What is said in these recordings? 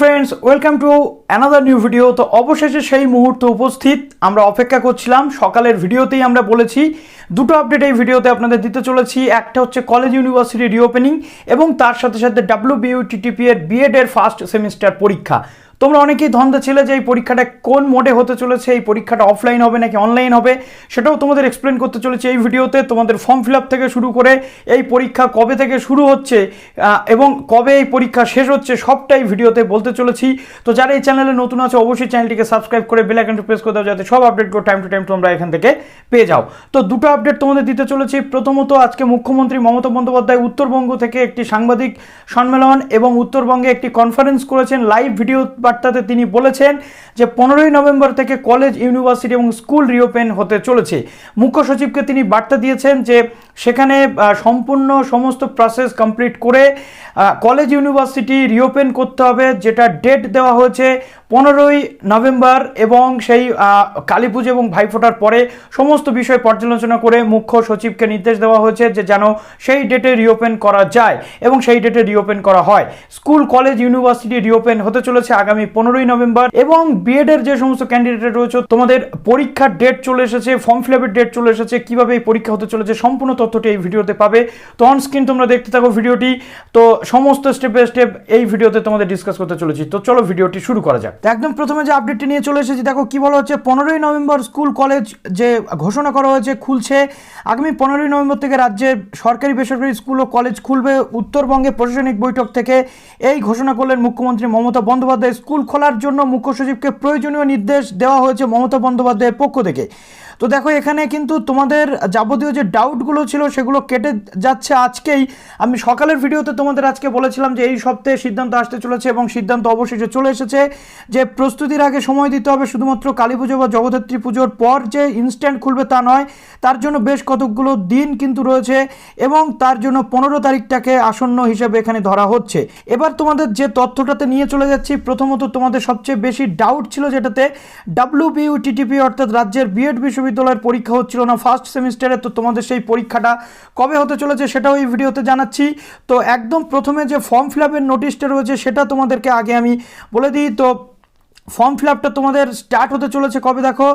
Friends, welcome to another new video. তো অবশেষে সেই মুহূর্ত উপস্থিত, আমরা অপেক্ষা করছিলাম। সকালের ভিডিওতেই আমরা বলেছি দুটো আপডেট এই ভিডিওতে আপনাদের দিতে চলেছি। একটা হচ্ছে কলেজ ইউনিভার্সিটি রিওপেনিং এবং তার সাথে সাথে WBUTTEPA এর B.Ed এর ফার্স্ট সেমিস্টার পরীক্ষা। তোমরা অনেকেই ধন্দা ছিলে যে এই পরীক্ষাটা কোন মোডে হতে চলেছে, এই পরীক্ষাটা অফলাইন হবে নাকি অনলাইন হবে, সেটাও তোমাদের এক্সপ্লেন করতে চলেছে এই ভিডিওতে। তোমাদের ফর্ম ফিল আপ থেকে শুরু করে এই পরীক্ষা কবে থেকে শুরু হচ্ছে এবং কবে এই পরীক্ষা শেষ হচ্ছে সবটাই ভিডিওতে বলতে চলেছি। তো যারা এই চ্যানেলে নতুন আছে অবশ্যই চ্যানেলটিকে সাবস্ক্রাইব করে বেল আইকনটি প্রেস করে দাও, যাতে সব আপডেটগুলো টাইম টু টাইম তোমরা এখান থেকে পেয়ে যাও। তো দুটো আপডেট তোমাদের দিতে চলেছি। প্রথমত, আজকে মুখ্যমন্ত্রী মমতা বন্দ্যোপাধ্যায় উত্তরবঙ্গ থেকে একটি সাংবাদিক সম্মেলন এবং উত্তরবঙ্গে একটি কনফারেন্স করেছেন। লাইভ ভিডিও বার্তাতে তিনি বলেছেন যে 15ই নভেম্বর থেকে কলেজ, ইউনিভার্সিটি এবং স্কুল রিওপেন হতে চলেছে। মুখ্য সচিবকে তিনি বার্তা দিয়েছেন যে সেখানে সম্পূর্ণ সমস্ত প্রসেস কমপ্লিট করে কলেজ, ইউনিভার্সিটি রিওপেন করতে হবে, যেটা ডেট দেওয়া হয়েছে 15ই নভেম্বর। এবং সেই কালী পুজো এবং ভাইফোঁটার পরে সমস্ত বিষয় পর্যালোচনা করে মুখ্য সচিবকে নির্দেশ দেওয়া হয়েছে যে যেন সেই ডেটে রিওপেন করা যায় এবং সেই ডেটে রিওপেন করা হয়। স্কুল, কলেজ, ইউনিভার্সিটি রিওপেন হতে চলেছে আগামী 15ই নভেম্বর। এবং B.Ed এর যে সমস্ত ক্যান্ডিডেট রয়েছে, তোমাদের পরীক্ষার ডেট চলে এসেছে, ফর্ম ফিল আপের ডেট চলে এসেছে, কিভাবে এই পরীক্ষা হতে চলেছে সম্পূর্ণ তথ্যটি এই ভিডিওতে পাবে। তো অন স্ক্রিন তোমরা দেখতে থাকো ভিডিওটি। তো সমস্ত স্টেপ বাই স্টেপ এই ভিডিওতে তোমাদের ডিসকাস করতে চলেছি। তো চলো ভিডিওটি শুরু করা যাক। একদম প্রথমে যে আপডেটটি নিয়ে চলে এসেছি, দেখো কি বলা হচ্ছে। 15ই নভেম্বর স্কুল, কলেজ যে ঘোষণা করা হয়েছে খুলছে। আগামী 15ই নভেম্বর থেকে রাজ্যে সরকারি বেসরকারি স্কুল ও কলেজ খুলবে। উত্তরবঙ্গে প্রশাসনিক বৈঠক থেকে এই ঘোষণা করলেন মুখ্যমন্ত্রী মমতা বন্দ্যোপাধ্যায়। স্কুল খোলার জন্য মুখ্য সচিবকে প্রয়োজনীয় নির্দেশ দেওয়া হয়েছে মমতা বন্দ্যোপাধ্যায়ের পক্ষ থেকে। তো দেখো এখানে কিন্তু তোমাদের যাবতীয় যে ডাউটগুলো ছিল সেগুলো কেটে যাচ্ছে আজকেই। আমি সকালের ভিডিওতে তোমাদের আজকে বলেছিলাম যে এই সপ্তাহে সিদ্ধান্ত আসতে চলেছে এবং সিদ্ধান্ত অবশেষে চলে এসেছে যে প্রস্তুতির আগে সময় দিতে হবে। শুধুমাত্র কালী পুজো বা জগদ্ধাত্রী পুজোর পর যে ইনস্ট্যান্ট খুলবে তা নয়, তার জন্য বেশ কতগুলো দিন কিন্তু রয়েছে এবং তার জন্য 15 তারিখটাকে আসন্ন হিসেবে এখানে ধরা হচ্ছে। এবার তোমাদের যে তথ্যটাতে নিয়ে চলে যাচ্ছি, প্রথমত তোমাদের সবচেয়ে বেশি ডাউট ছিল যেটাতে WBUTTEPA অর্থাৎ রাজ্যের B.Ed বিশ্ববিদ্যালয়ের পরীক্ষা হচ্ছিল না ফার্স্ট সেমিস্টারে। তো তোমাদের সেই পরীক্ষাটা কবে হতে চলেছে সেটাও এই ভিডিওতে জানাচ্ছি। তো একদম প্রথমে যে ফর্ম ফিল আপের নোটিশটা রয়েছে সেটা তোমাদেরকে আগে আমি বলে দিই। তো ফর্ম ফিল আপটা তোমাদের স্টার্ট হতে চলেছে কবে, দেখো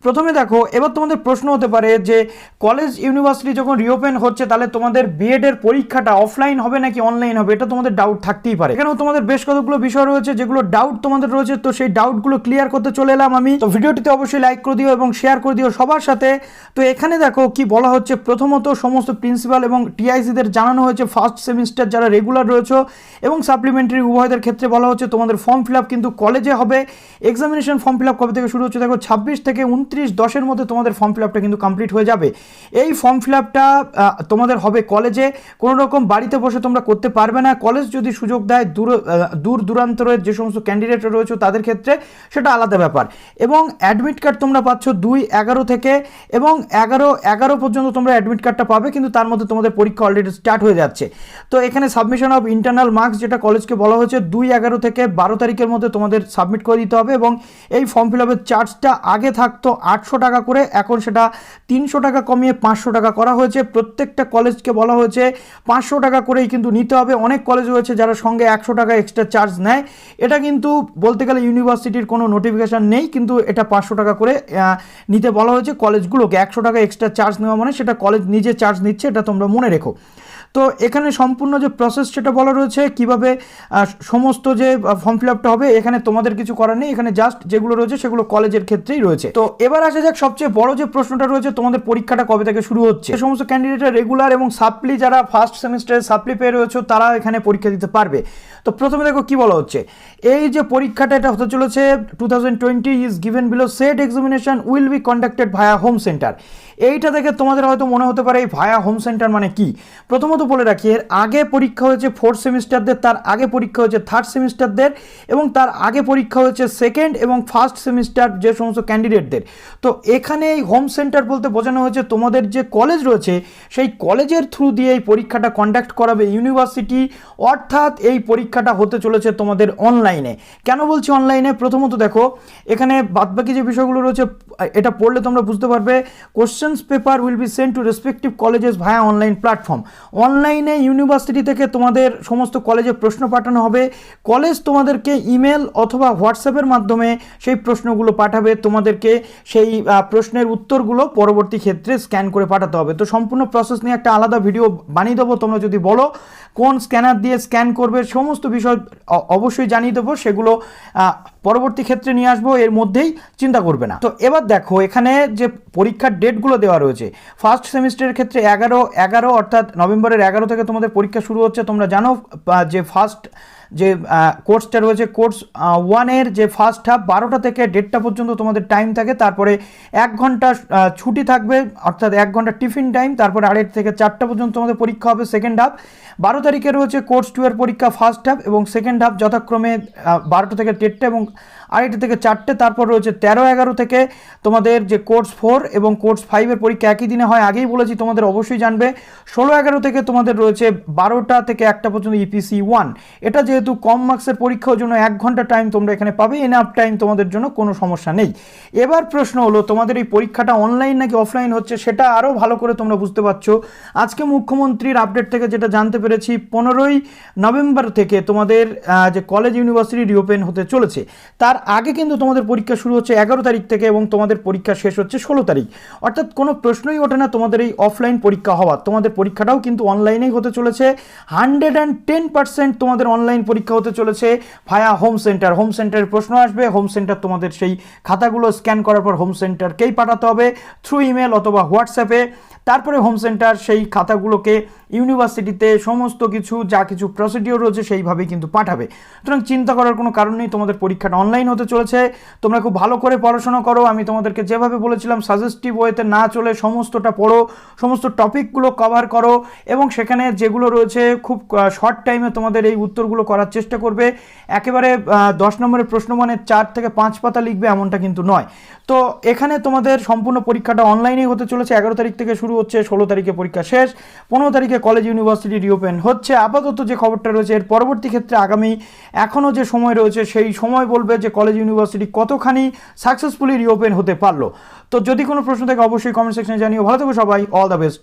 প্রথমে দেখো। এবার তোমাদের প্রশ্ন হতে পারে যে কলেজ, ইউনিভার্সিটি যখন রিওপেন হচ্ছে তাহলে তোমাদের B.Ed এর পরীক্ষাটা অফলাইন হবে নাকি অনলাইন হবে, এটা তোমাদের ডাউট থাকতেই পারে। এখানেও তোমাদের বেশ কতগুলো বিষয় রয়েছে যেগুলো ডাউট তোমাদের রয়েছে। তো সেই ডাউটগুলো ক্লিয়ার করতে চলে এলাম আমি। তো ভিডিওটিতে অবশ্যই লাইক করে দিও এবং শেয়ার করে দিও সবার সাথে। তো এখানে দেখো কি বলা হচ্ছে। প্রথমত সমস্ত প্রিন্সিপাল এবং TICদের জানানো হয়েছে ফার্স্ট সেমিস্টার যারা রেগুলার রয়েছে এবং সাপ্লিমেন্টারি উভয়দের ক্ষেত্রে বলা হচ্ছে তোমাদের ফর্ম ফিল আপ কিন্তু কলেজে হবে। এক্সামিনেশন ফর্ম ফিল আপ কবে থেকে শুরু হচ্ছে, দেখো 26 থেকে 29/10 মধ্যে তোমাদের ফর্ম ফিল আপটা কিন্তু কমপ্লিট হয়ে যাবে। এই ফর্ম ফিল আপটা তোমাদের হবে কলেজে, কোনো রকম বাড়িতে বসে তোমরা করতে পারবে না। কলেজ যদি সুযোগ দেয় দূর দূরান্তরের যে সমস্ত ক্যান্ডিডেট রয়েছে তাদের ক্ষেত্রে সেটা আলাদা ব্যাপার। এবং অ্যাডমিট কার্ড তোমরা পাচ্ছ 2/11 থেকে এবং 11 পর্যন্ত তোমরা অ্যাডমিট কার্ডটা পাবে, কিন্তু তার মধ্যে তোমাদের পরীক্ষা অলরেডি স্টার্ট হয়ে যাচ্ছে। তো এখানে সাবমিশন অফ ইন্টারনাল মার্কস যেটা কলেজকে বলা হয়েছে 2/11 থেকে 12 তারিখের মধ্যে তোমাদের সাবমিট করে দিতে হবে। এবং এই ফর্ম ফিল আপের চার্জটা আগে থাকতো 800 টাকা করে, এখন সেটা 300 টাকা কমিয়ে 500 টাকা করা হয়েছে। প্রত্যেকটা কলেজকে বলা হয়েছে 500 টাকা করেই কিন্তু নিতে হবে। অনেক কলেজ রয়েছে যারা সঙ্গে 100 টাকা এক্সট্রা চার্জ নেয়। এটা কিন্তু বলতে গেলে ইউনিভার্সিটির কোনো নোটিফিকেশান নেই, কিন্তু এটা 500 টাকা করে নিতে বলা হয়েছে কলেজগুলোকে। 100 টাকা এক্সট্রা চার্জ নেওয়া মানে সেটা কলেজ নিজে চার্জ নিচ্ছে, এটা তোমরা মনে রেখো। তো এখানে সম্পূর্ণ যে প্রসেস সেটা বলা রয়েছে কিভাবে সমস্ত যে ফর্ম ফিল আপটা হবে। এখানে তোমাদের কিছু করার নেই, এখানে জাস্ট যেগুলো রয়েছে সেগুলো কলেজের ক্ষেত্রেই রয়েছে। তো এবার আসা যাক সবচেয়ে বড় যে প্রশ্নটা রয়েছে, তোমাদের পরীক্ষাটা কবে থেকে শুরু হচ্ছে। যে সমস্ত ক্যান্ডিডেট রেগুলার এবং সাপ্লি যারা ফার্স্ট সেমিস্টারে সাপ্লি পেয়ে রয়েছে তারা এখানে পরীক্ষা দিতে পারবে। তো প্রথমে দেখো কি বলা হচ্ছে। এই যে পরীক্ষাটা এটা হতে চলেছে 2020 is given below set examination will be conducted via home centre. এইটা দেখে তোমাদের হয়তো মনে হতে পারে এই ভায়া হোম সেন্টার মানে কি। প্রথমত বলে রাখি, এর আগে পরীক্ষা হয়েছে 4th সেমিস্টারদের, তার আগে পরীক্ষা হয়েছে 3rd সেমিস্টারদের এবং তার আগে পরীক্ষা হয়েছে 2nd এবং 1st সেমিস্টার যে সমস্ত ক্যান্ডিডেটদের। তো এখানে এই হোম সেন্টার বলতে বোঝানো হয়েছে তোমাদের যে কলেজ রয়েছে সেই কলেজের থ্রু দিয়ে এই পরীক্ষাটা কন্ডাক্ট করাবে ইউনিভার্সিটি। অর্থাৎ এই পরীক্ষাটা হতে চলেছে তোমাদের অনলাইনে। কেন বলছি অনলাইনে, প্রথমত দেখো এখানে বাদবাকি যে বিষয়গুলো রয়েছে এটা পড়লে তোমরা বুঝতে পারবে। Question questions paper will be send to respective colleges via online platform. অনলাইনে ইউনিভার্সিটি থেকে তোমাদের সমস্ত কলেজে প্রশ্ন পাঠানো হবে, কলেজ তোমাদেরকে ইমেল অথবা হোয়াটসঅ্যাপের মাধ্যমে সেই প্রশ্নগুলো পাঠাবে, তোমাদেরকে সেই প্রশ্নের উত্তরগুলো পরবর্তী ক্ষেত্রে স্ক্যান করে পাঠাতে হবে। তো সম্পূর্ণ প্রসেস নিয়ে একটা আলাদা ভিডিও বানিয়ে দেবো, তোমরা যদি বলো কোন স্ক্যানার দিয়ে স্ক্যান করবে সমস্ত বিষয় অবশ্যই জানিয়ে দেবো, সেগুলো পরবর্তী ক্ষেত্রে নিয়ে আসবো, এর মধ্যেই চিন্তা করবে না। তো এবার দেখো এখানে যে পরীক্ষার ডেটগুলো দেওয়া রয়েছে, ফার্স্ট সেমিস্টারের ক্ষেত্রে 11 অর্থাৎ নভেম্বরের 11 থেকে তোমাদের পরীক্ষা শুরু হচ্ছে। তোমরা জানো যে ফার্স্ট যে কোর্সটা রয়েছে কোর্স 1-এর যে ফার্স্ট হাফ 12টা থেকে 1:30 পর্যন্ত তোমাদের টাইম থাকে, তারপরে 1 ঘন্টা ছুটি থাকবে অর্থাৎ 1 ঘন্টা টিফিন টাইম, তারপরে 2:30 থেকে 4টা পর্যন্ত তোমাদের পরীক্ষা হবে সেকেন্ড হাফ। 12 তারিখে রয়েছে কোর্স 2-এর পরীক্ষা ফার্স্ট হাফ এবং সেকেন্ড হাফ যথাক্রমে 12টা থেকে 1:30 এবং 2:30 থেকে 4টে। তারপর রয়েছে 13-11 থেকে তোমাদের যে কোর্স 4 এবং কোর্স 5-এর পরীক্ষা একই দিনে হয়, আগেই বলেছি তোমাদের অবশ্যই জানবে। 16-11 থেকে তোমাদের রয়েছে 12টা থেকে 1টা পর্যন্ত ইপিসি 1। এটা যেহেতু কম মার্কসের পরীক্ষার জন্য 1 ঘন্টা টাইম তোমরা এখানে পাবে, এনাফ টাইম তোমাদের জন্য কোনো সমস্যা নেই। এবার প্রশ্ন হলো তোমাদের এই পরীক্ষাটা অনলাইন নাকি অফলাইন হচ্ছে সেটা আরও ভালো করে তোমরা বুঝতে পারছো। আজকে মুখ্যমন্ত্রীর আপডেট থেকে যেটা জানতে পেরেছি, 15ই নভেম্বর থেকে তোমাদের যে কলেজ ইউনিভার্সিটি রিওপেন হতে চলেছে, তার আগে কিন্তু তোমাদের পরীক্ষা শুরু হচ্ছে 11 তারিখ থেকে এবং তোমাদের পরীক্ষা শেষ হচ্ছে 16 তারিখ। অর্থাৎ কোনো প্রশ্নই ওঠে না তোমাদের এই অফলাইন পরীক্ষা হওয়ার, তোমাদের পরীক্ষাটাও কিন্তু অনলাইনেই হতে চলেছে। 110% তোমাদের অনলাইন পরীক্ষা হতে চলেছে ভায়া হোম সেন্টার। হোম সেন্টারের প্রশ্ন আসবে, হোম সেন্টার তোমাদের সেই খাতাগুলো স্ক্যান করার পর হোম সেন্টারকেই পাঠাতে হবে থ্রু ইমেল অথবা হোয়াটসঅ্যাপে। তারপরে হোম সেন্টার সেই খাতাগুলোকে ইউনিভার্সিটিতে সমস্ত কিছু যা কিছু প্রসিডিওর রয়েছে সেইভাবেই কিন্তু পাঠাবে। সুতরাং চিন্তা করার কোনো কারণ নেই, তোমাদের পরীক্ষাটা অনলাইন হতে চলেছে। তোমরা খুব ভালো করে পড়াশোনা করো, আমি তোমাদেরকে যেভাবে বলেছিলাম সাজেস্টিভ ওয়েতে না চলে সমস্তটা পড়ো, সমস্ত টপিকগুলো কভার করো এবং সেখানে যেগুলো রয়েছে খুব শর্ট টাইমে তোমাদের এই উত্তরগুলো করার চেষ্টা করবে। একেবারে 10 নম্বরের প্রশ্ন মানে 4 থেকে 5 পাতা লিখবে এমনটা কিন্তু নয়। তো এখানে তোমাদের সম্পূর্ণ পরীক্ষাটা অনলাইনেই হতে চলেছে। 11 তারিখ থেকে শুরু হচ্ছে, 16 তারিখে পরীক্ষা শেষ, 15 তারিখে কলেজ ইউনিভার্সিটি রিওপেন হচ্ছে। আপাতত যে খবরটা রয়েছে এর পরবর্তী ক্ষেত্রে আগামী এখনও যে সময় রয়েছে সেই সময় বলবে যে কলেজ ইউনিভার্সিটি কতখানি সাকসেসফুলি রিওপেন হতে পারলো। তো যদি কোনো প্রশ্ন থাকে অবশ্যই কমেন্ট সেকশনে জানিও। ভালো থেকো সবাই, অল দ্য বেস্ট।